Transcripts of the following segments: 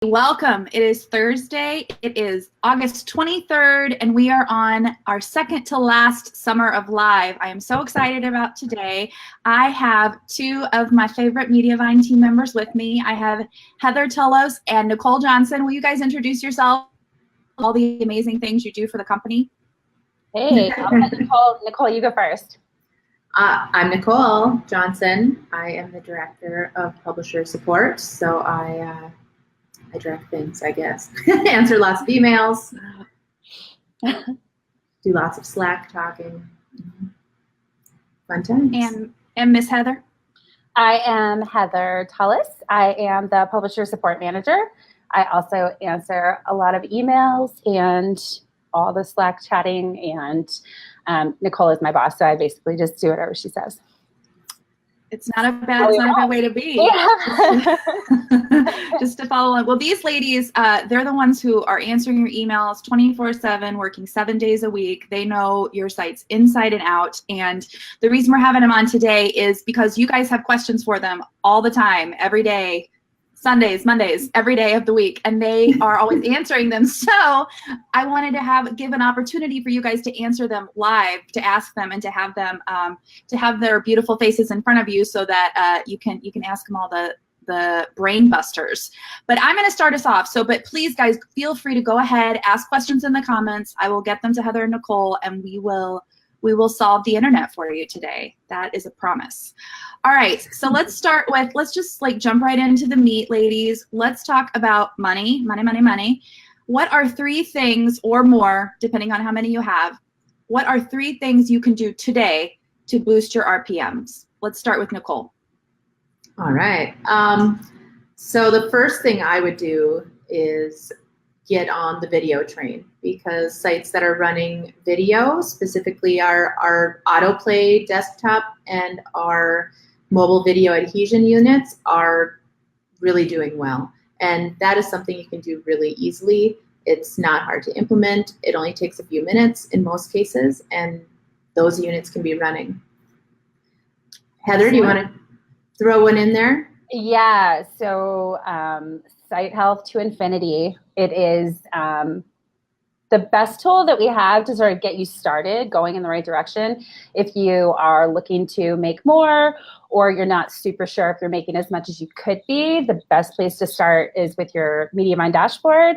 Welcome. It is Thursday. It is August 23rd, and we are on our second to last summer of live. I am so excited about today. I have two of my favorite Mediavine team members with me. I have Heather Tullos and Nicole Johnson. Will you guys introduce yourself, all the amazing things you do for the company? Hey, I'll let Nicole. Nicole, you go first. I'm Nicole Johnson. I am the Director of Publisher Support, so I direct things, I guess. Answer lots of emails, do lots of Slack talking. Fun times. And Miss Heather? I am Heather Tullos. I am the Publisher Support Manager. I also answer a lot of emails and all the Slack chatting, and Nicole is my boss, so I basically just do whatever she says. It's not a bad way to be. Yeah. Just to follow on. Well, these ladies, they're the ones who are answering your emails 24/7, working 7 days a week. They know your sites inside and out. And the reason we're having them on today is because you guys have questions for them all the time, every day. Sundays, Mondays, every day of the week, and they are always answering them. So I wanted to give an opportunity for you guys to answer them live, to ask them, and to have them to have their beautiful faces in front of you, so that you can ask them all the brain busters. But I'm going to start us off. But please, guys, feel free to go ahead, ask questions in the comments. I will get them to Heather and Nicole, and we will solve the internet for you today. That is a promise. All right, so let's just jump right into the meat, ladies. Let's talk about money. What are 3 things or more, depending on how many you have, what are 3 things you can do today to boost your RPMs? Let's start with Nicole. All right. So the first thing I would do is get on the video train, because sites that are running video, specifically our autoplay desktop and our mobile video adhesion units, are really doing well. And that is something you can do really easily. It's not hard to implement. It only takes a few minutes in most cases, and those units can be running. Heather, do you want to throw one in there? Yeah, so Site Health to Infinity. It is the best tool that we have to sort of get you started going in the right direction. If you are looking to make more, or you're not super sure if you're making as much as you could be, the best place to start is with your Mediavine dashboard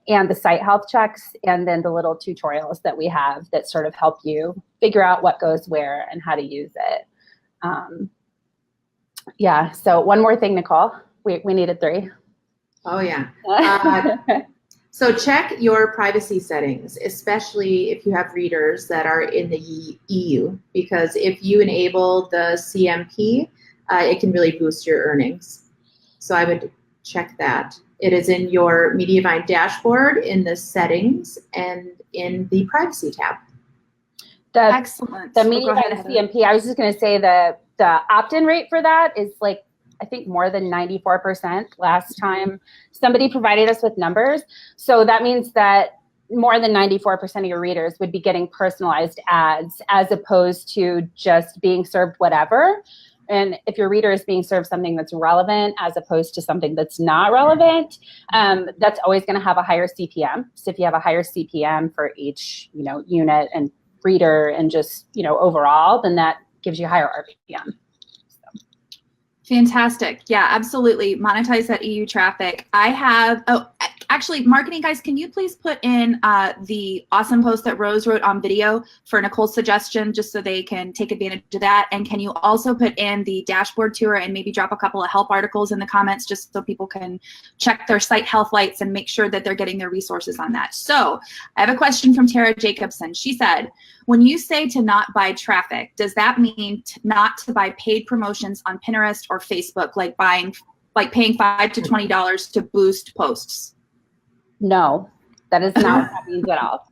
and the site health checks, and then the little tutorials that we have that sort of help you figure out what goes where and how to use it. Yeah, so one more thing, Nicole. We needed 3. Oh, yeah. So check your privacy settings, especially if you have readers that are in the EU, because if you enable the CMP, it can really boost your earnings. So I would check that. It is in your Mediavine dashboard, in the settings, and in the privacy tab. Excellent. The Mediavine CMP, I was just going to say the opt-in rate for that is I think more than 94% last time somebody provided us with numbers. So that means that more than 94% of your readers would be getting personalized ads, as opposed to just being served whatever. And if your reader is being served something that's relevant as opposed to something that's not relevant, that's always going to have a higher CPM. So if you have a higher CPM for each unit and reader and just overall, then that gives you a higher RPM. Fantastic. Yeah, absolutely. Monetize that EU traffic. I have, actually, marketing guys, can you please put in the awesome post that Rose wrote on video for Nicole's suggestion, just so they can take advantage of that? And can you also put in the dashboard tour and maybe drop a couple of help articles in the comments, just so people can check their site health lights and make sure that they're getting their resources on that. So I have a question from Tara Jacobson. She said, when you say to not buy traffic, does that mean not to buy paid promotions on Pinterest or Facebook, like paying $5 to $20 to boost posts? No. That is not what that means at all.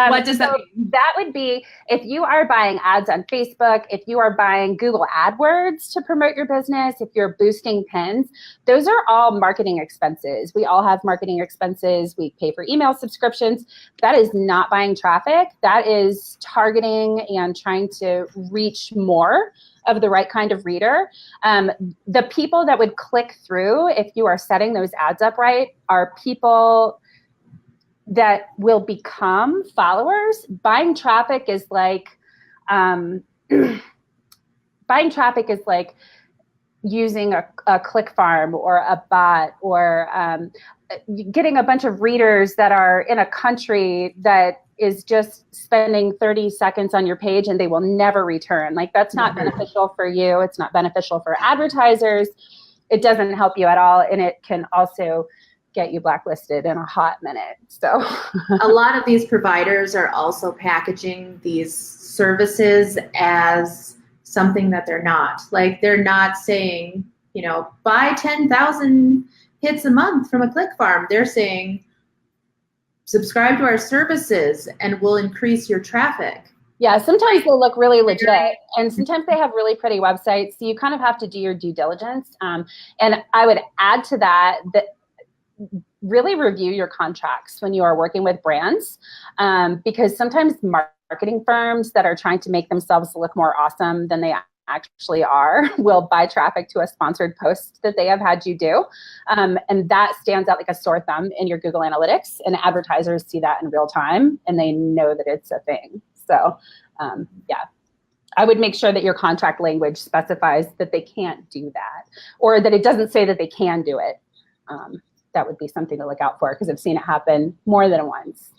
What does that mean? That would be if you are buying ads on Facebook, if you are buying Google AdWords to promote your business, if you're boosting pins, those are all marketing expenses. We all have marketing expenses. We pay for email subscriptions. That is not buying traffic. That is targeting and trying to reach more of the right kind of reader. The people that would click through, if you are setting those ads up right, are people that will become followers. Buying traffic is like using a click farm or a bot, or getting a bunch of readers that are in a country that is just spending 30 seconds on your page and they will never return. Like, that's not beneficial for you. It's not beneficial for advertisers. It doesn't help you at all. And it can also get you blacklisted in a hot minute. So a lot of these providers are also packaging these services as something that they're not. Like, they're not saying, you know, buy 10,000 hits a month from a click farm. They're saying, subscribe to our services and we'll increase your traffic. Yeah, sometimes they look really legit, and sometimes they have really pretty websites. So you kind of have to do your due diligence. And I would add to that really review your contracts when you are working with brands, because sometimes marketing firms that are trying to make themselves look more awesome than they actually are will buy traffic to a sponsored post that they have had you do. And that stands out like a sore thumb in your Google Analytics, and advertisers see that in real time and they know that it's a thing. So yeah, I would make sure that your contract language specifies that they can't do that, or that it doesn't say that they can do it. That would be something to look out for, because I've seen it happen more than once.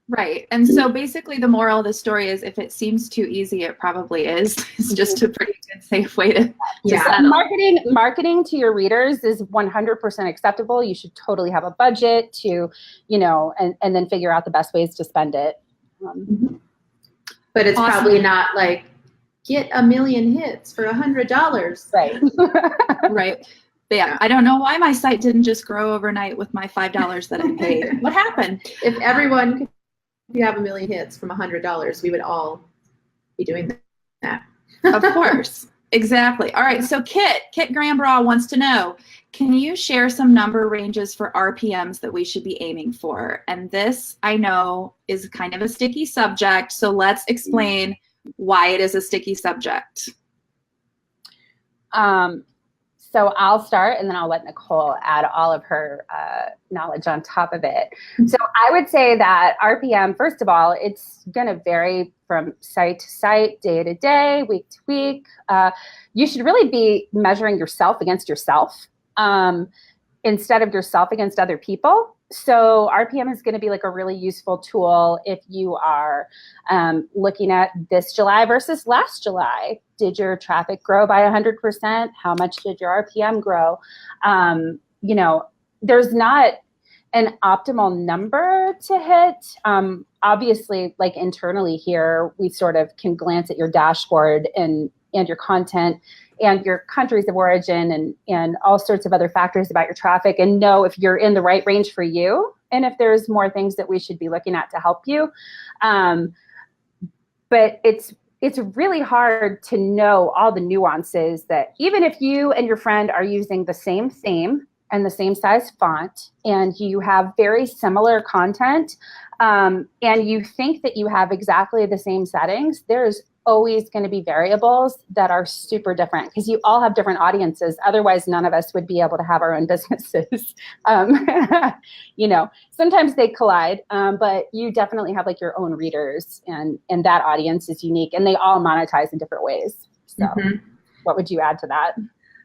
Right. And so basically the moral of the story is, if it seems too easy, it probably is. It's just a pretty good, safe way to settle. Marketing to your readers is 100% acceptable. You should totally have a budget to, you know, and then figure out the best ways to spend it. But it's probably not like, get 1 million hits for $100. Right. Right. But yeah, I don't know why my site didn't just grow overnight with my $5 that I paid. What happened? If everyone could have 1 million hits from $100, we would all be doing that. Of course. Exactly. All right. So Kit Grambraw wants to know, can you share some number ranges for RPMs that we should be aiming for? And this, I know, is kind of a sticky subject. So let's explain why it is a sticky subject. So I'll start, and then I'll let Nicole add all of her knowledge on top of it. So I would say that RPM, first of all, it's going to vary from site to site, day to day, week to week. You should really be measuring yourself against yourself instead of yourself against other people. So RPM is going to be like a really useful tool if you are looking at this July versus last July. Did your traffic grow by 100%? How much did your RPM grow? You know, there's not an optimal number to hit. Obviously, like internally here, we sort of can glance at your dashboard and your content and your countries of origin and all sorts of other factors about your traffic, and know if you're in the right range for you and if there's more things that we should be looking at to help you. But it's really hard to know all the nuances, that even if you and your friend are using the same theme and the same size font, and you have very similar content, and you think that you have exactly the same settings, there's always going to be variables that are super different, because you all have different audiences. Otherwise, none of us would be able to have our own businesses. You know, sometimes they collide, but you definitely have like your own readers, and that audience is unique, and they all monetize in different ways. So what would you add to that?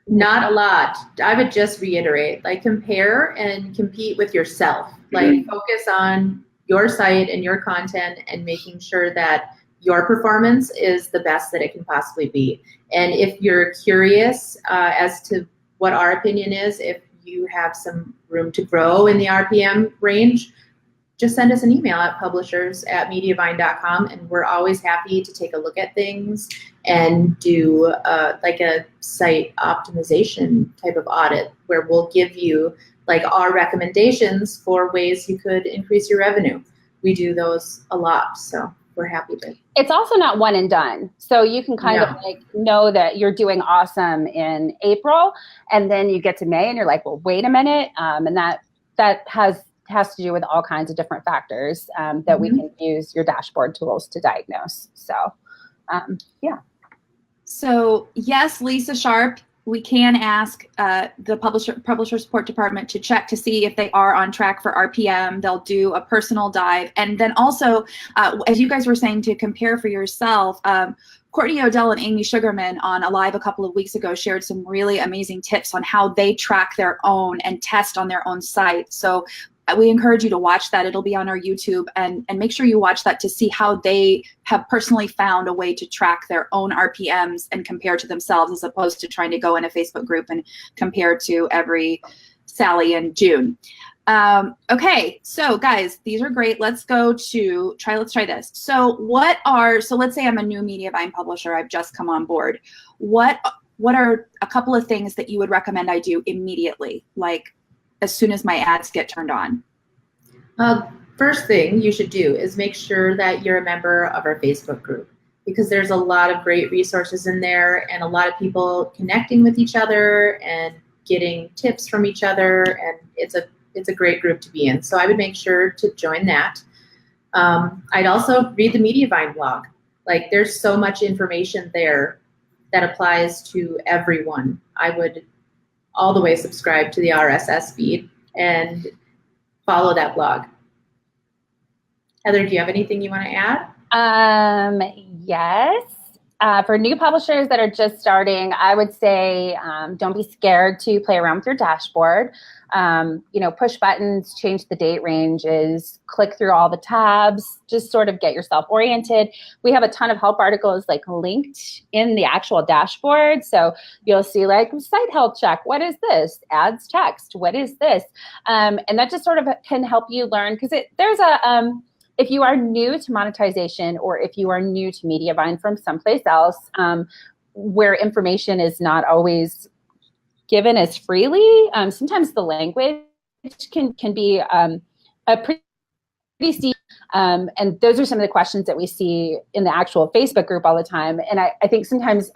Not a lot. I would just reiterate, like, compare and compete with yourself. Like, focus on your site and your content and making sure that your performance is the best that it can possibly be. And if you're curious as to what our opinion is, if you have some room to grow in the RPM range, just send us an email at publishers@mediavine.com, and we're always happy to take a look at things and do like a site optimization type of audit, where we'll give you like our recommendations for ways you could increase your revenue. We do those a lot, so we're happy to. It's also not one and done. So you can kind of like know that you're doing awesome in April, and then you get to May and you're like, well, wait a minute. And that has to do with all kinds of different factors that we can use your dashboard tools to diagnose. So yeah. So yes, Lisa Sharp, we can ask the publisher support department to check to see if they are on track for RPM. They'll do a personal dive. And then also, as you guys were saying, to compare for yourself, Courtney Odell and Amy Sugarman on a live a couple of weeks ago shared some really amazing tips on how they track their own and test on their own site. So we encourage you to watch that. It'll be on our YouTube, and make sure you watch that to see how they have personally found a way to track their own RPMs and compare to themselves, as opposed to trying to go in a Facebook group and compare to every Sally in June. Okay, so guys, these are great. Let's try this. So let's say I'm a new Mediavine publisher. I've just come on board. What are a couple of things that you would recommend I do immediately, like as soon as my ads get turned on? First thing you should do is make sure that you're a member of our Facebook group, because there's a lot of great resources in there and a lot of people connecting with each other and getting tips from each other, and it's a great group to be in. So I would make sure to join that. I'd also read the Mediavine blog. Like, there's so much information there that applies to everyone. I would all the way subscribe to the RSS feed and follow that blog. Heather, do you have anything you want to add? Yes. For new publishers that are just starting, I would say don't be scared to play around with your dashboard. Push buttons, change the date ranges, click through all the tabs, just sort of get yourself oriented. We have a ton of help articles like linked in the actual dashboard. So you'll see like site health check. What is this? Ads text. What is this? And that just sort of can help you learn, because if you are new to monetization, or if you are new to Mediavine from someplace else, where information is not always given as freely, sometimes the language can be a pretty steep, and those are some of the questions that we see in the actual Facebook group all the time. And I think sometimes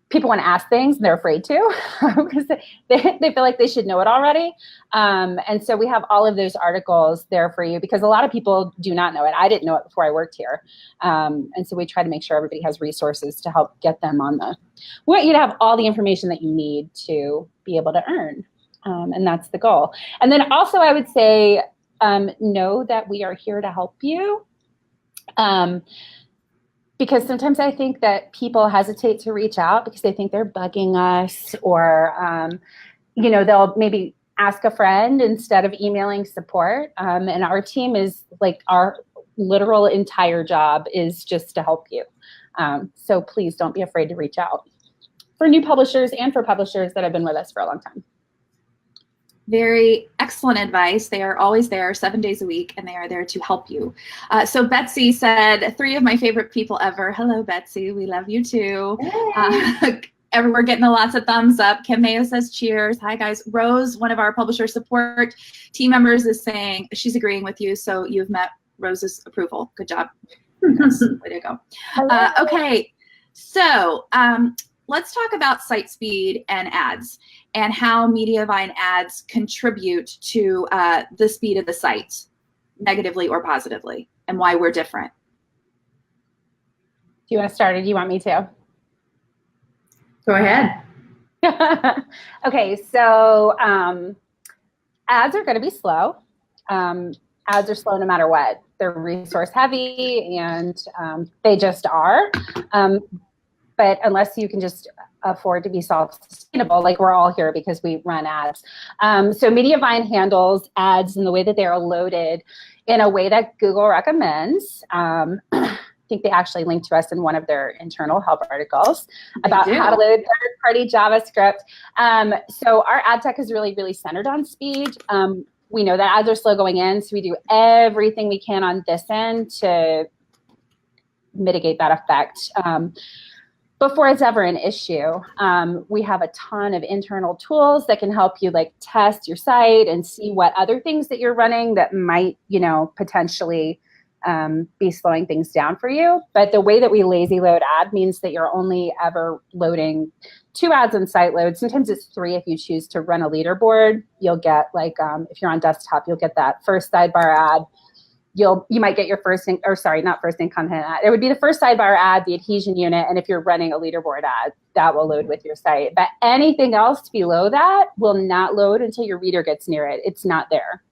people want to ask things and they're afraid to because they feel like they should know it already. And so we have all of those articles there for you, because a lot of people do not know it. I didn't know it before I worked here. And so we try to make sure everybody has resources to help get them on we want you to have all the information that you need to be able to earn. And that's the goal. And then also I would say, know that we are here to help you. Because sometimes I think that people hesitate to reach out because they think they're bugging us, or, they'll maybe ask a friend instead of emailing support. And our team is like, our literal entire job is just to help you. So please don't be afraid to reach out, for new publishers and for publishers that have been with us for a long time. Very excellent advice. They are always there 7 days a week, and they are there to help you. So Betsy said, 3 of my favorite people ever. Hello, Betsy. We love you too. Hey. We're getting lots of thumbs up. Kim Mayo says cheers. Hi, guys. Rose, one of our publisher support team members, is saying she's agreeing with you. So you've met Rose's approval. Good job. Yes, way to go. Okay. So let's talk about site speed and ads, and how Mediavine ads contribute to the speed of the site, negatively or positively, and why we're different. Do you want to start, or do you want me to? Go ahead. Okay, so ads are going to be slow. Ads are slow no matter what. They're resource heavy, and they just are. But unless you can just afford to be self-sustainable, like we're all here because we run ads. So Mediavine handles ads in the way that they are loaded in a way that Google recommends. I think they actually linked to us in one of their internal help articles about how to load third-party JavaScript. So our ad tech is really, really centered on speed. We know that ads are slow going in, so we do everything we can on this end to mitigate that effect. before it's ever an issue. We have a ton of internal tools that can help you like test your site and see what other things that you're running that might, you know, potentially be slowing things down for you. But the way that we lazy load ad means that you're only ever loading 2 ads on site load. Sometimes it's 3 if you choose to run a leaderboard. You'll get like, if you're on desktop, you'll get that first sidebar ad. You might get your first, not first in content ad. It would be the first sidebar ad, the adhesion unit, and if you're running a leaderboard ad, that will load with your site. But anything else below that will not load until your reader gets near it. It's not there.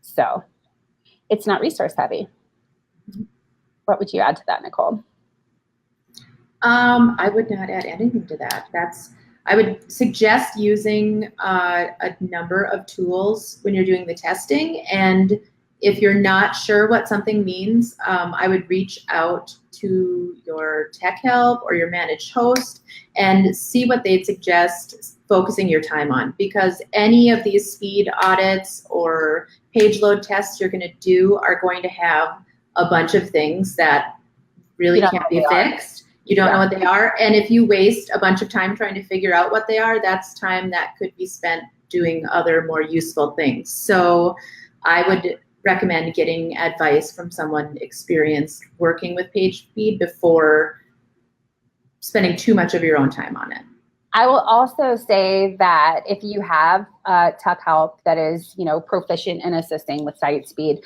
So it's not resource heavy. What would you add to that, Nicole? I would not add anything to that. I would suggest using a number of tools when you're doing the testing. And if you're not sure what something means, I would reach out to your tech help or your managed host and see what they'd suggest focusing your time on. Because any of these speed audits or page load tests you're going to do are going to have a bunch of things that really can't be fixed. You don't know what they are. And if you waste a bunch of time trying to figure out what they are, that's time that could be spent doing other more useful things. So I would recommend getting advice from someone experienced working with page speed before spending too much of your own time on it. I will also say that if you have tech help that is, you know, proficient in assisting with site speed,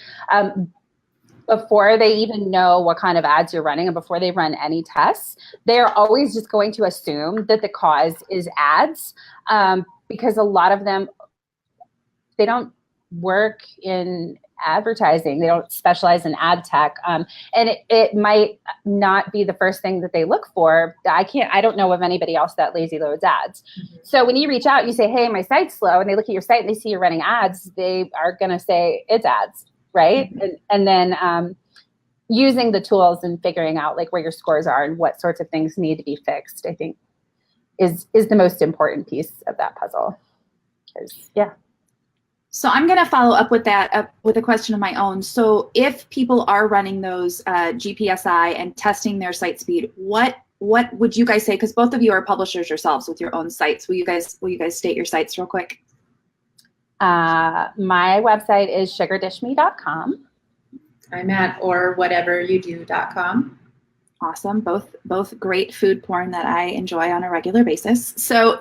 before they even know what kind of ads you're running and before they run any tests, they're always just going to assume that the cause is ads, because a lot of them, they don't work in advertising. They don't specialize in ad tech. And it might not be the first thing that they look for. I don't know of anybody else that lazy loads ads. Mm-hmm. So when you reach out and you say, hey, my site's slow, and they look at your site and they see you're running ads, they are going to say it's ads, right? Mm-hmm. And then using the tools and figuring out like where your scores are and what sorts of things need to be fixed, I think is the most important piece of that puzzle. Yeah. So I'm going to follow up with that with a question of my own. So if people are running those GPSI and testing their site speed, what would you guys say? Because both of you are publishers yourselves with your own sites. Will you guys state your sites real quick? My website is sugardishme.com. I'm at orwhateveryoudo.com. Awesome. Both great food porn that I enjoy on a regular basis. So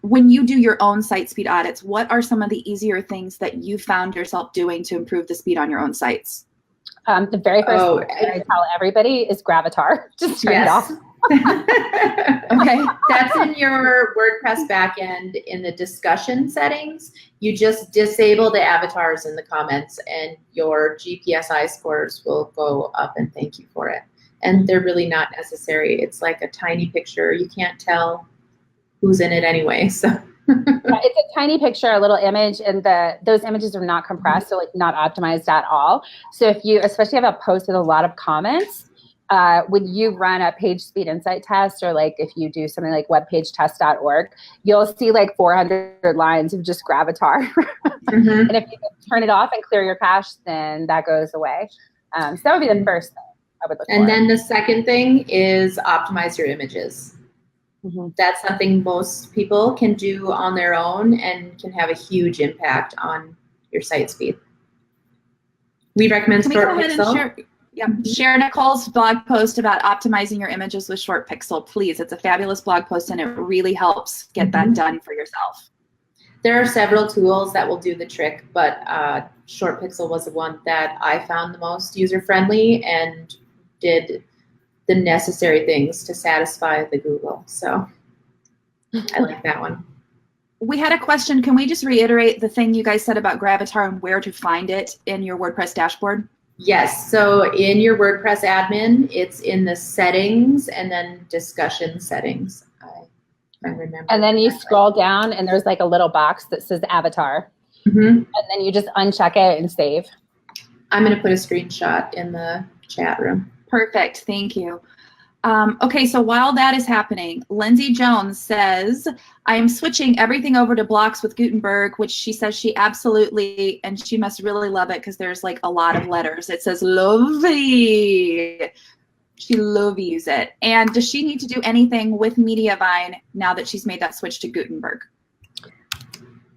when you do your own site speed audits, what are some of the easier things that you found yourself doing to improve the speed on your own sites? The very first thing I tell everybody is Gravatar. Just turn it off. Okay. That's in your WordPress backend in the discussion settings. You just disable the avatars in the comments and your GPSI scores will go up, and thank you for it. And they're really not necessary. It's like a tiny picture. You can't tell who's in it anyway. So it's a tiny picture, a little image, and those images are not compressed, so like not optimized at all. So if you especially have a post with a lot of comments, when you run a page speed insight test, or like if you do something like webpagetest.org, you'll see like 400 lines of just Gravatar. Mm-hmm. And if you turn it off and clear your cache, then that goes away. So that would be the first thing I would look for. And then the second thing is optimize your images. Mm-hmm. That's something most people can do on their own and can have a huge impact on your site speed. We recommend Short Pixel. Share Nicole's blog post about optimizing your images with Short Pixel, please. It's a fabulous blog post and it really helps get that done for yourself. There are several tools that will do the trick, but Short Pixel was the one that I found the most user-friendly and did the necessary things to satisfy the Google. So I like that one. We had a question. Can we just reiterate the thing you guys said about Gravatar and where to find it in your WordPress dashboard? Yes. So in your WordPress admin, it's in the settings and then discussion settings. I remember. And then you scroll down and there's like a little box that says avatar. Mm-hmm. And then you just uncheck it and save. I'm going to put a screenshot in the chat room. Perfect. Thank you. Okay, so while that is happening, Lindsay Jones says, I am switching everything over to blocks with Gutenberg, which she says she absolutely, and she must really love it because there's like a lot of letters. It says lovely. She loves it. And does she need to do anything with Mediavine now that she's made that switch to Gutenberg?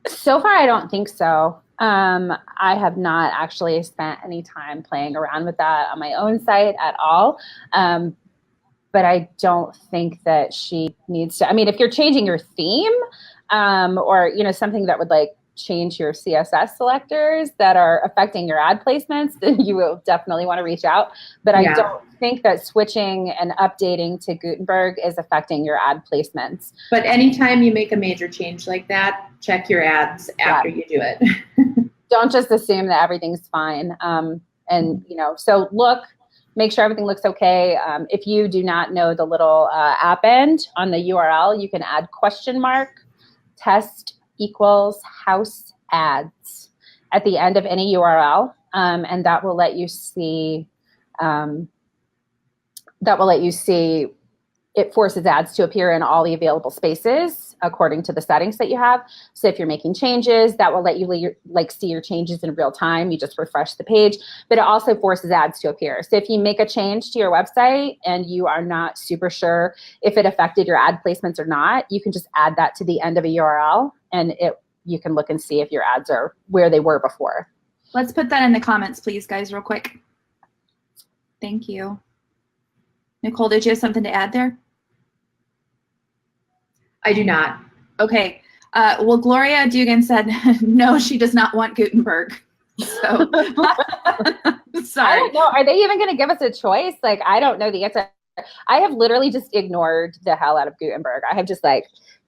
So far, I don't think so. I have not actually spent any time playing around with that on my own site at all. But I don't think that she needs to. I mean, if you're changing your theme, or something that would like change your CSS selectors that are affecting your ad placements, then you will definitely want to reach out. But I don't think that switching and updating to Gutenberg is affecting your ad placements. But anytime you make a major change like that, check your ads after you do it. Don't just assume that everything's fine. So make sure everything looks okay. If you do not know the little app end on the URL, you can add $test equals house ads at the end of any URL, and that will let you see. It forces ads to appear in all the available spaces according to the settings that you have. So if you're making changes, that will let you see your changes in real time. You just refresh the page, but it also forces ads to appear. So if you make a change to your website and you are not super sure if it affected your ad placements or not, you can just add that to the end of a URL, and you can look and see if your ads are where they were before. Let's put that in the comments, please, guys, real quick. Thank you. Nicole, did you have something to add there? I do not. Okay. Well, Gloria Dugan said, no, she does not want Gutenberg. So, sorry. I don't know. Are they even going to give us a choice? Like, I don't know the answer. I have literally just ignored the hell out of Gutenberg. I have just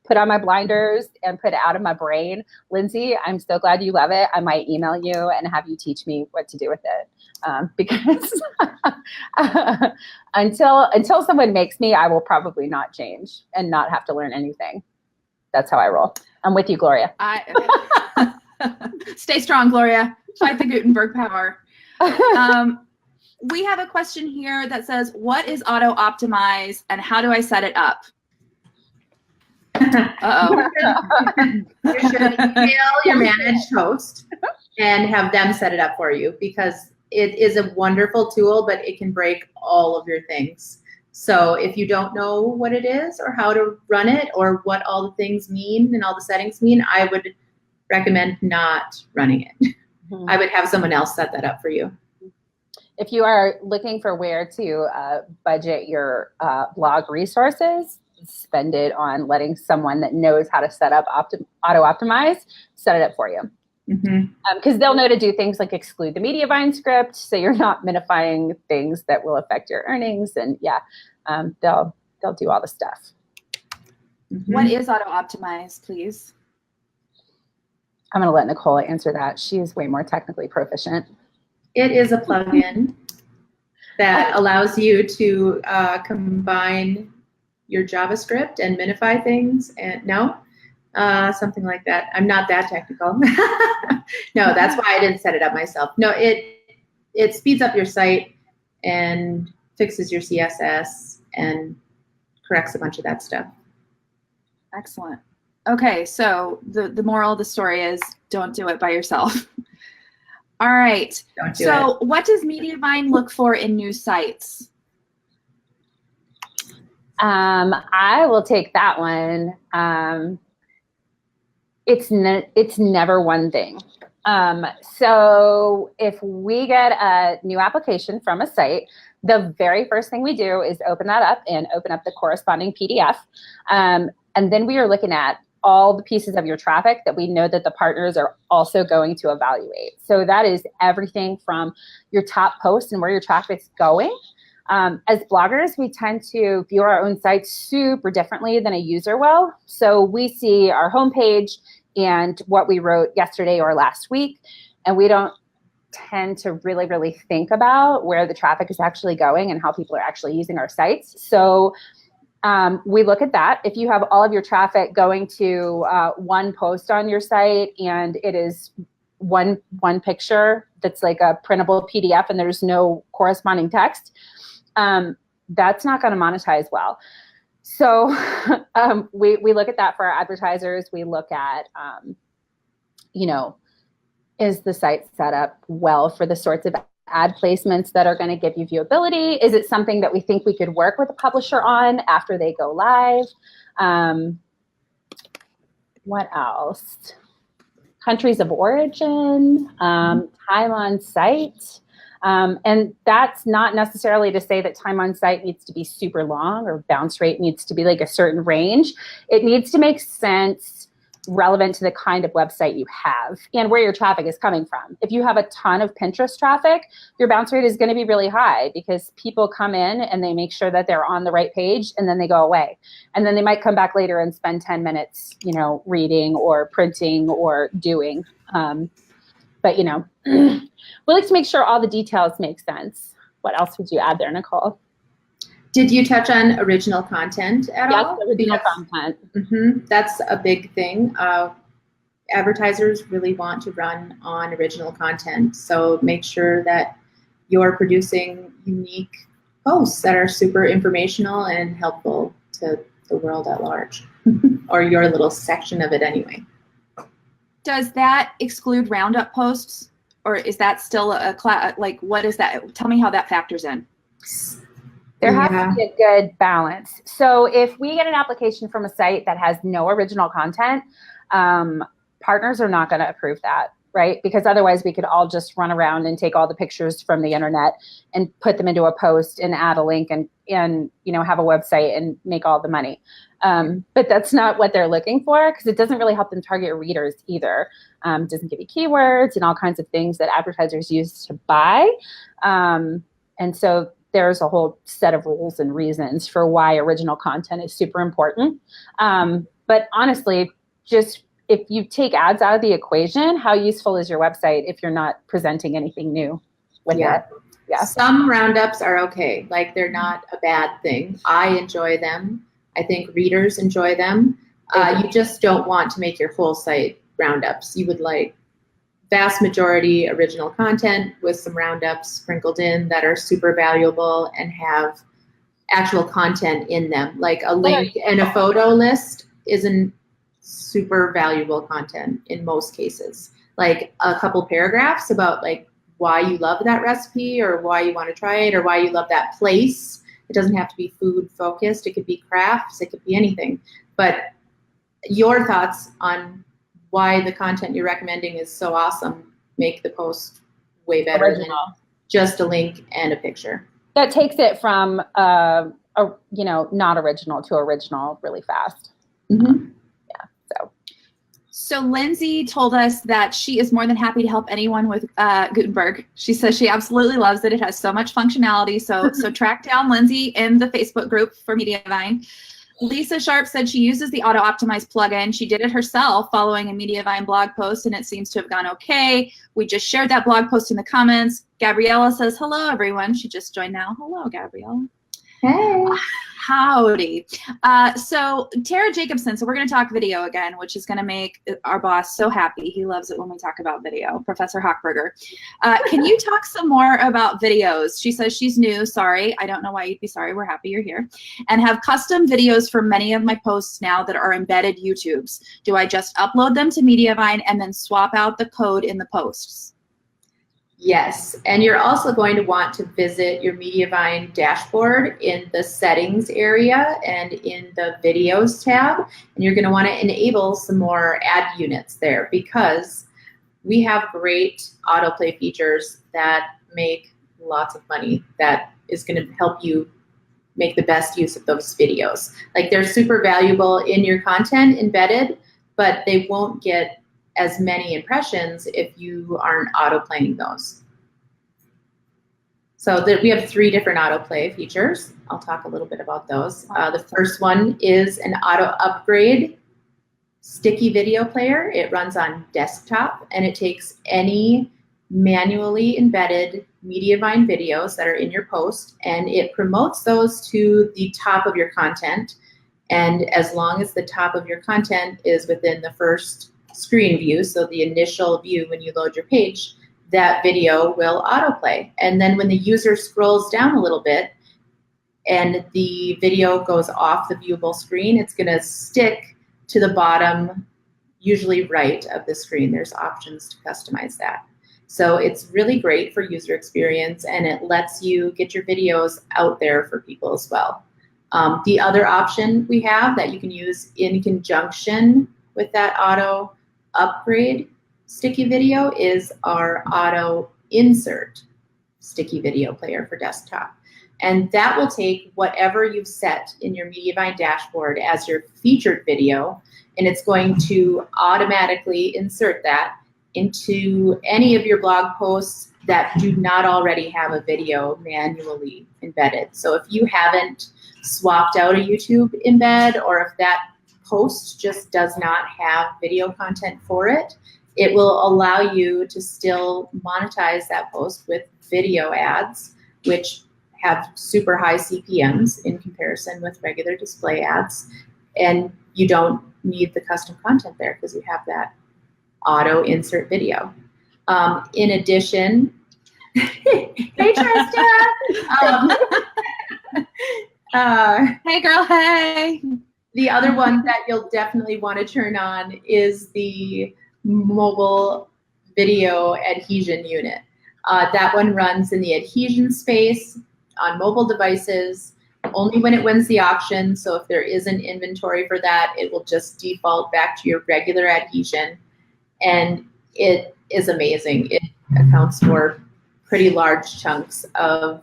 put on my blinders and put it out of my brain. Lindsay, I'm so glad you love it. I might email you and have you teach me what to do with it. Because until someone makes me, I will probably not change and not have to learn anything. That's how I roll. I'm with you, Gloria. Stay strong, Gloria. Fight the Gutenberg power. We have a question here that says, what is auto optimize and how do I set it up? Uh-oh. You should email your managed host and have them set it up for you, because it is a wonderful tool, but it can break all of your things. So if you don't know what it is or how to run it or what all the things mean and all the settings mean, I would recommend not running it. I would have someone else set that up for you. If you are looking for where to budget your blog resources, spend it on letting someone that knows how to set up auto-optimize set it up for you. Because they'll know to do things like exclude the Mediavine script, so you're not minifying things that will affect your earnings, and they'll do all the stuff. What is auto-optimize, please? I'm going to let Nicole answer that. She's way more technically proficient. It is a plugin that allows you to combine your JavaScript and minify things, and something like that. I'm not that technical. No, that's why I didn't set it up myself. No, it speeds up your site and fixes your CSS and corrects a bunch of that stuff. Excellent. Okay, so the moral of the story is don't do it by yourself. All right. Don't do it. What does Mediavine look for in new sites? I will take that one. It's never one thing. So if we get a new application from a site, the very first thing we do is open that up and open up the corresponding PDF. And then we are looking at all the pieces of your traffic that we know that the partners are also going to evaluate. So that is everything from your top posts and where your traffic's going. As bloggers, we tend to view our own sites super differently than a user will. So we see our homepage and what we wrote yesterday or last week, and we don't tend to really, really think about where the traffic is actually going and how people are actually using our sites. So we look at that. If you have all of your traffic going to one post on your site and it is one picture that's like a printable PDF and there's no corresponding text, that's not going to monetize well. So we look at that for our advertisers. We look at, is the site set up well for the sorts of ad placements that are going to give you viewability? Is it something that we think we could work with a publisher on after they go live? What else? Countries of origin, time on site. And that's not necessarily to say that time on site needs to be super long or bounce rate needs to be like a certain range. It needs to make sense relevant to the kind of website you have and where your traffic is coming from. If you have a ton of Pinterest traffic, your bounce rate is going to be really high because people come in and they make sure that they're on the right page and then they go away. And then they might come back later and spend 10 minutes, you know, reading or printing or doing. But, you know, we like to make sure all the details make sense. What else would you add there, Nicole? Did you touch on original content at all? Yes, original content. That's a big thing. Advertisers really want to run on original content. So make sure that you're producing unique posts that are super informational and helpful to the world at large, or your little section of it anyway. Does that exclude roundup posts, or is that still a class? Like, what is that? Tell me how that factors in. There has to be a good balance. So if we get an application from a site that has no original content, partners are not going to approve that, right? Because otherwise we could all just run around and take all the pictures from the internet and put them into a post and add a link and you know, have a website and make all the money. But that's not what they're looking for because it doesn't really help them target readers either. It doesn't give you keywords and all kinds of things that advertisers use to buy. And so there's a whole set of rules and reasons for why original content is super important. But honestly, just if you take ads out of the equation, how useful is your website if you're not presenting anything new with it? Yeah. Some roundups are okay. Like, they're not a bad thing. I enjoy them. I think readers enjoy them. You just don't want to make your whole site roundups. You would like vast majority original content with some roundups sprinkled in that are super valuable and have actual content in them. Like a link and a photo list isn't super valuable content in most cases. Like a couple paragraphs about like why you love that recipe or why you want to try it or why you love that place. It doesn't have to be food focused. It could be crafts. It could be anything. But your thoughts on why the content you're recommending is so awesome make the post way better than just a link and a picture. That takes it from you know, not original to original really fast. So Lindsay told us that she is more than happy to help anyone with Gutenberg. She says she absolutely loves it. It has so much functionality. So track down Lindsay in the Facebook group for Mediavine. Lisa Sharp said she uses the Auto Optimize plugin. She did it herself following a Mediavine blog post, and it seems to have gone okay. We just shared that blog post in the comments. Gabriella says, hello, everyone. She just joined now. Hello, Gabriella. Hey. Howdy. So Tara Jacobson, so we're going to talk video again, which is going to make our boss so happy. He loves it when we talk about video. Professor Hochberger. Can you talk some more about videos? She says she's new. Sorry. I don't know why you'd be sorry. We're happy you're here. And have custom videos for many of my posts now that are embedded YouTubes. Do I just upload them to Mediavine and then swap out the code in the posts? Yes, and you're also going to want to visit your Mediavine dashboard in the settings area and in the videos tab. And you're going to want to enable some more ad units there because we have great autoplay features that make lots of money that is going to help you make the best use of those videos. Like, they're super valuable in your content embedded, but they won't get as many impressions if you aren't autoplaying those. So we have 3 different autoplay features. I'll talk a little bit about those. The first one is an auto upgrade sticky video player. It runs on desktop and it takes any manually embedded Mediavine videos that are in your post and it promotes those to the top of your content. And as long as the top of your content is within the first screen view, so the initial view when you load your page, that video will autoplay. And then when the user scrolls down a little bit and the video goes off the viewable screen, it's going to stick to the bottom, usually right of the screen. There's options to customize that. So it's really great for user experience, and it lets you get your videos out there for people as well. The other option we have that you can use in conjunction with that auto upgrade sticky video is our auto insert sticky video player for desktop. And that will take whatever you've set in your Mediavine dashboard as your featured video, and it's going to automatically insert that into any of your blog posts that do not already have a video manually embedded. So if you haven't swapped out a YouTube embed, or if that post just does not have video content for it, it will allow you to still monetize that post with video ads, which have super high CPMs in comparison with regular display ads. And you don't need the custom content there because you have that auto insert video. In addition, hey Trista! Hey girl, hey! The other one that you'll definitely want to turn on is the mobile video adhesion unit. That one runs in the adhesion space on mobile devices only when it wins the auction. So if there isn't inventory for that, it will just default back to your regular adhesion. And it is amazing. It accounts for pretty large chunks of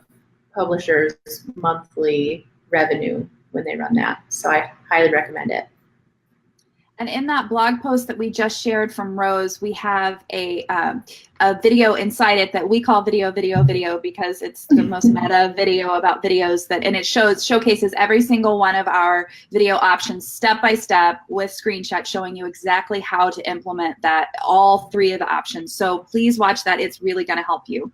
publishers' monthly revenue when they run that. So I highly recommend it. And in that blog post that we just shared from Rose, we have a video inside it that we call video because it's the most meta video about videos and it showcases every single one of our video options step by step with screenshots showing you exactly how to implement that, all three of the options. So please watch that. It's really going to help you.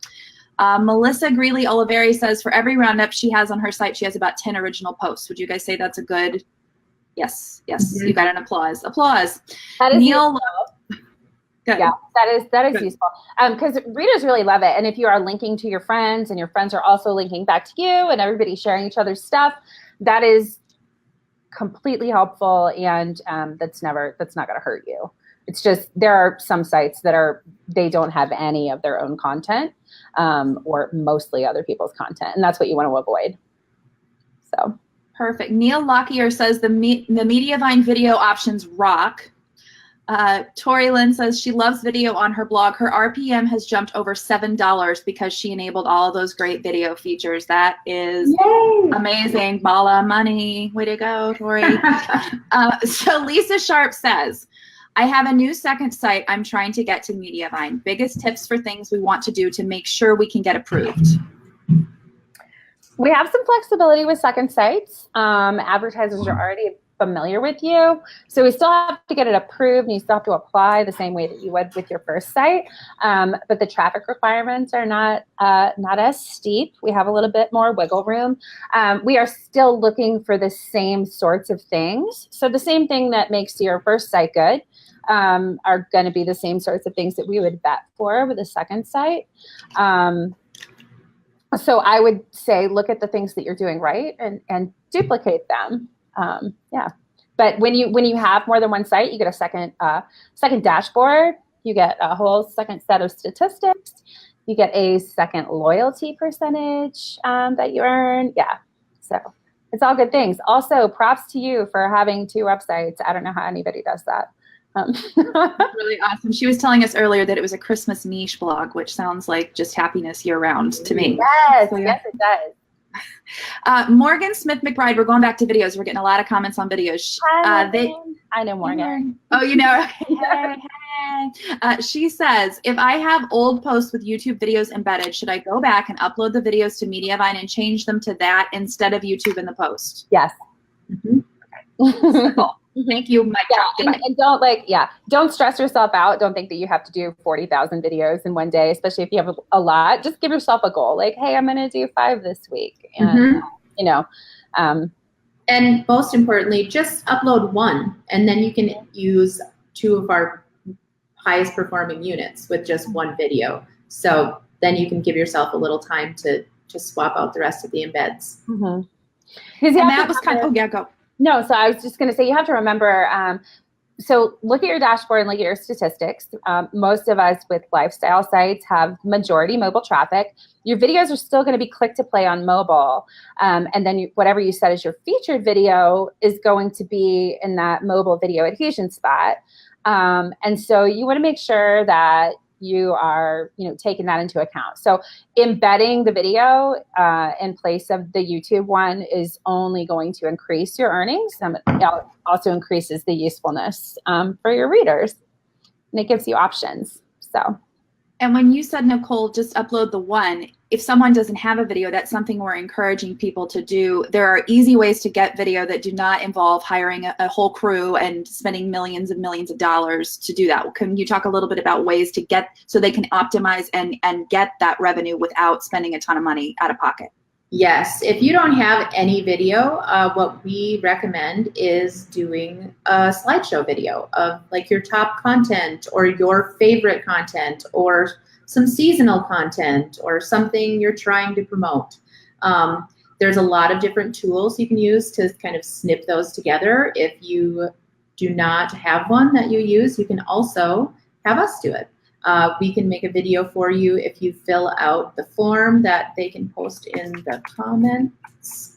Melissa Greeley Oliveri says for every roundup she has on her site, she has about 10 original posts. Would you guys say that's a good? Yes, Mm-hmm. You got an applause. Applause. That is Neil. Good. Yeah, that is Good. useful because readers really love it. And if you are linking to your friends and your friends are also linking back to you and everybody's sharing each other's stuff, that is completely helpful, and that's not going to hurt you. It's just there are some sites that they don't have any of their own content or mostly other people's content, and that's what you want to avoid. So. Perfect. Neil Lockyer says the Mediavine video options rock. Tori Lynn says she loves video on her blog. Her RPM has jumped over $7 because she enabled all of those great video features. That is amazing. Bala money. Way to go, Tori. So Lisa Sharp says, I have a new second site I'm trying to get to Mediavine. Biggest tips for things we want to do to make sure we can get approved. We have some flexibility with second sites. Advertisers are already familiar with you. So we still have to get it approved, and you still have to apply the same way that you would with your first site. But the traffic requirements are not as steep. We have a little bit more wiggle room. We are still looking for the same sorts of things. So the same thing that makes your first site good are going to be the same sorts of things that we would vet for with a second site. So I would say look at the things that you're doing right and duplicate them. But when you have more than one site, you get a second dashboard. You get a whole second set of statistics. You get a second loyalty percentage that you earn. Yeah, so it's all good things. Also, props to you for having 2 websites. I don't know how anybody does that. Really awesome. She was telling us earlier that it was a Christmas niche blog, which sounds like just happiness year round to me. Yes, So, yeah. yes, it does. Morgan Smith McBride, we're going back to videos. We're getting a lot of comments on videos. I know Morgan. Oh, you know. Hey. She says, if I have old posts with YouTube videos embedded, should I go back and upload the videos to Mediavine and change them to that instead of YouTube in the post? Yes. Mm-hmm. Okay. Cool. Thank you, Mike. Yeah, and don't stress yourself out. Don't think that you have to do 40,000 videos in one day, especially if you have a lot. Just give yourself a goal. Like, hey, I'm going to do 5 this week. And, and most importantly, just upload 1, and then you can use 2 of our highest performing units with just 1 video. So then you can give yourself a little time to swap out the rest of the embeds. Mm-hmm. And that was kind of, go. No, so I was just going to say you have to remember So look at your dashboard and look at your statistics. Most of us with lifestyle sites have majority mobile traffic. Your videos are still going to be click to play on mobile. And then whatever you set as your featured video is going to be in that mobile video adhesion spot. And so you want to make sure that you are, taking that into account. So embedding the video in place of the YouTube one is only going to increase your earnings. It also increases the usefulness for your readers, and it gives you options. So. And when you said, Nicole, just upload the one, if someone doesn't have a video, that's something we're encouraging people to do. There are easy ways to get video that do not involve hiring a whole crew and spending millions and millions of dollars to do that. Can you talk a little bit about ways to get so they can optimize and get that revenue without spending a ton of money out of pocket? Yes, if you don't have any video, what we recommend is doing a slideshow video of like your top content or your favorite content or some seasonal content or something you're trying to promote. There's a lot of different tools you can use to kind of snip those together. If you do not have one that you use, you can also have us do it. We can make a video for you if you fill out the form that they can post in the comments.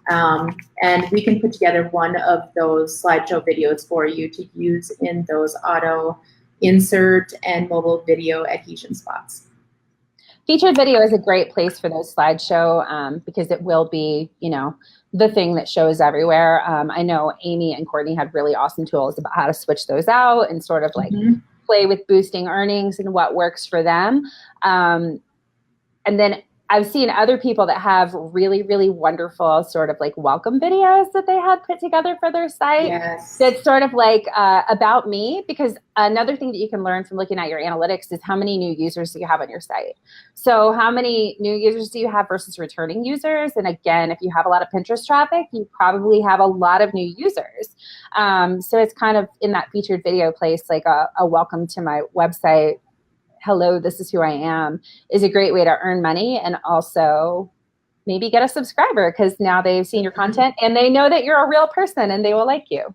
And we can put together one of those slideshow videos for you to use in those auto insert and mobile video adhesion spots. Featured video is a great place for those slideshow because it will be, the thing that shows everywhere. I know Amy and Courtney had really awesome tools about how to switch those out and sort of like play with boosting earnings and what works for them. And then I've seen other people that have really, really wonderful sort of like welcome videos that they had put together for their site. Yes. That's sort of like about me, because another thing that you can learn from looking at your analytics is how many new users do you have on your site. So how many new users do you have versus returning users? And again, if you have a lot of Pinterest traffic, you probably have a lot of new users. So it's kind of in that featured video place, like a welcome to my website. Hello, this is who I am, is a great way to earn money and also maybe get a subscriber because now they've seen your content and they know that you're a real person and they will like you.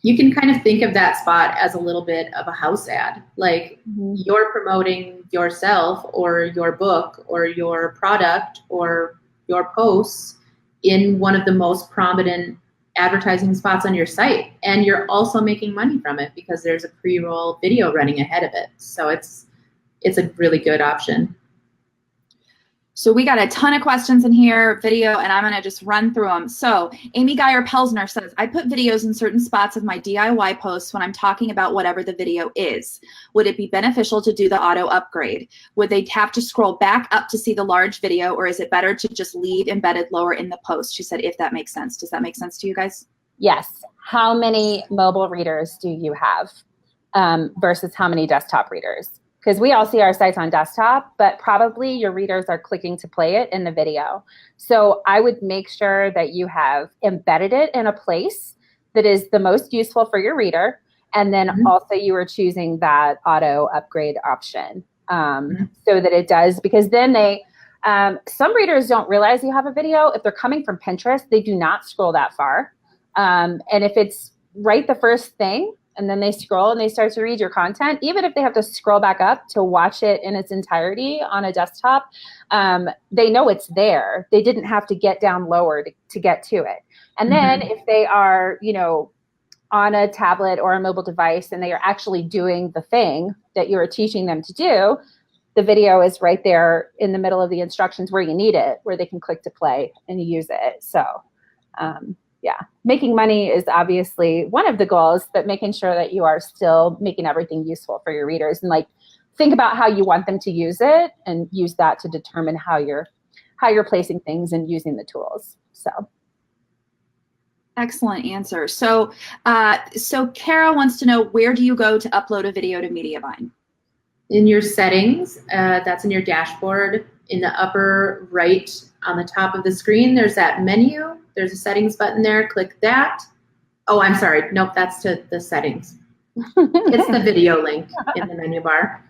You can kind of think of that spot as a little bit of a house ad. Like you're promoting yourself or your book or your product or your posts in one of the most prominent advertising spots on your site, and you're also making money from it because there's a pre-roll video running ahead of it. So it's a really good option. So we got a ton of questions in here, video, and I'm going to just run through them. So Amy Geyer-Pelsner says, I put videos in certain spots of my DIY posts when I'm talking about whatever the video is. Would it be beneficial to do the auto upgrade? Would they have to scroll back up to see the large video, or is it better to just leave embedded lower in the post? She said, if that makes sense. Does that make sense to you guys? Yes. How many mobile readers do you have versus how many desktop readers? Because we all see our sites on desktop, but probably your readers are clicking to play it in the video. So I would make sure that you have embedded it in a place that is the most useful for your reader. And then also you are choosing that auto upgrade option so that it does, because then some readers don't realize you have a video. If they're coming from Pinterest, they do not scroll that far. And if it's right the first thing, and then they scroll and they start to read your content, even if they have to scroll back up to watch it in its entirety on a desktop, they know it's there. They didn't have to get down lower to get to it. And then if they are, on a tablet or a mobile device and they are actually doing the thing that you're teaching them to do, the video is right there in the middle of the instructions where you need it, where they can click to play and use it. So, yeah, making money is obviously one of the goals, but making sure that you are still making everything useful for your readers, and like think about how you want them to use it and use that to determine how you're placing things and using the tools. So excellent answer. So Kara wants to know, where do you go to upload a video to Mediavine? In your settings, that's in your dashboard. In the upper right on the top of the screen, there's that menu. There's a settings button there. Click that. Oh, I'm sorry. Nope, that's to the settings. It's the video link in the menu bar.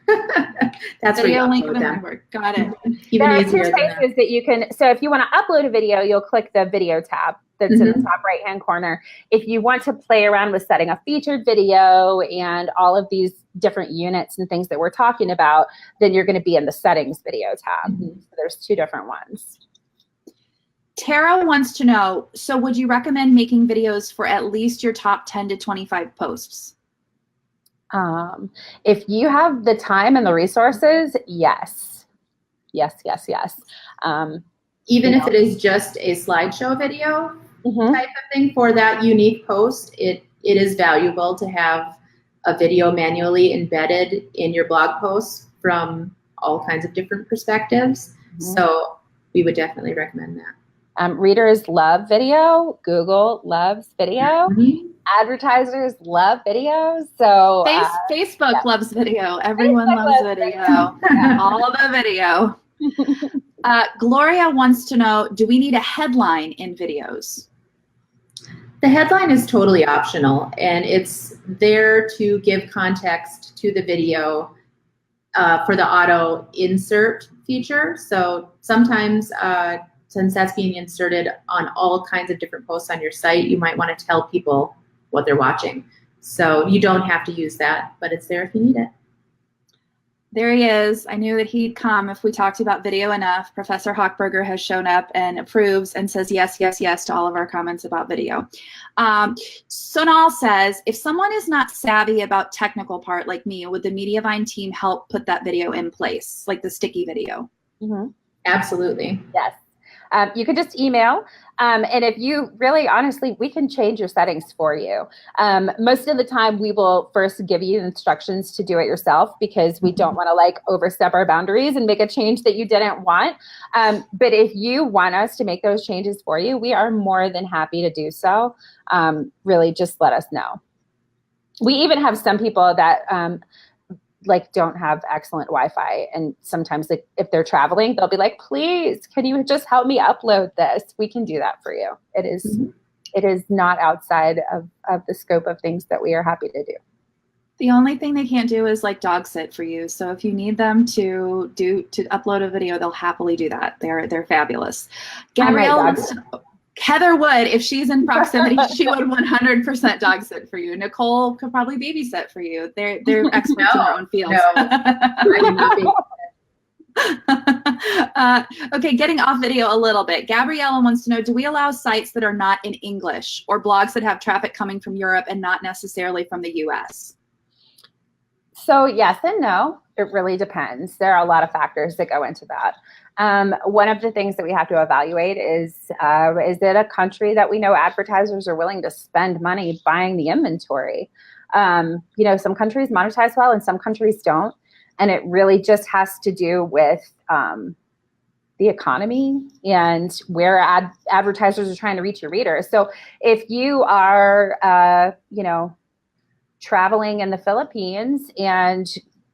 That's video where you link in upload the them. menu bar. Got it. Even there are easier two than that. places that you can. So if you want to upload a video, you'll click the video tab that's in the top right-hand corner. If you want to play around with setting a featured video and all of these different units and things that we're talking about, then you're going to be in the settings video tab. So there's 2 different ones. Tara wants to know, so would you recommend making videos for at least your top 10 to 25 posts? If you have the time and the resources, yes. Yes. Even if it is just a slideshow video type of thing for that unique post, it is valuable to have a video manually embedded in your blog posts from all kinds of different perspectives. So we would definitely recommend that. Readers love video. Google loves video. Advertisers love videos. So Facebook loves video. Everyone loves video. All of the video. Gloria wants to know, do we need a headline in videos? The headline is totally optional, and it's there to give context to the video for the auto insert feature. So sometimes since that's being inserted on all kinds of different posts on your site, you might want to tell people what they're watching. So you don't have to use that, but it's there if you need it. There he is. I knew that he'd come if we talked about video enough. Professor Hochberger has shown up and approves and says yes to all of our comments about video. Sonal says, if someone is not savvy about technical part like me, would the Mediavine team help put that video in place, like the sticky video? Absolutely. Yes. You could just email. And if you really, honestly, we can change your settings for you. Most of the time, we will first give you instructions to do it yourself because we don't want to like overstep our boundaries and make a change that you didn't want. But if you want us to make those changes for you, we are more than happy to do so. Really, just let us know. We even have some people that like don't have excellent Wi-Fi, and sometimes like if they're traveling, they'll be like, please, can you just help me upload this? We can do that for you. It is not outside of the scope of things that we are happy to do. The only thing they can't do is like dog sit for you. So if you need them to upload a video, they'll happily do that. They're fabulous. Gabrielle, Heather would, if she's in proximity, she would 100% dog sit for you. Nicole could probably babysit for you. They're experts in their own fields. No, I do not babysit. Okay, getting off video a little bit. Gabriella wants to know, do we allow sites that are not in English or blogs that have traffic coming from Europe and not necessarily from the US? So yes and no. It really depends. There are a lot of factors that go into that. One of the things that we have to evaluate is it a country that we know advertisers are willing to spend money buying the inventory? Some countries monetize well and some countries don't. And it really just has to do with the economy and where advertisers are trying to reach your readers. So if you are, traveling in the Philippines and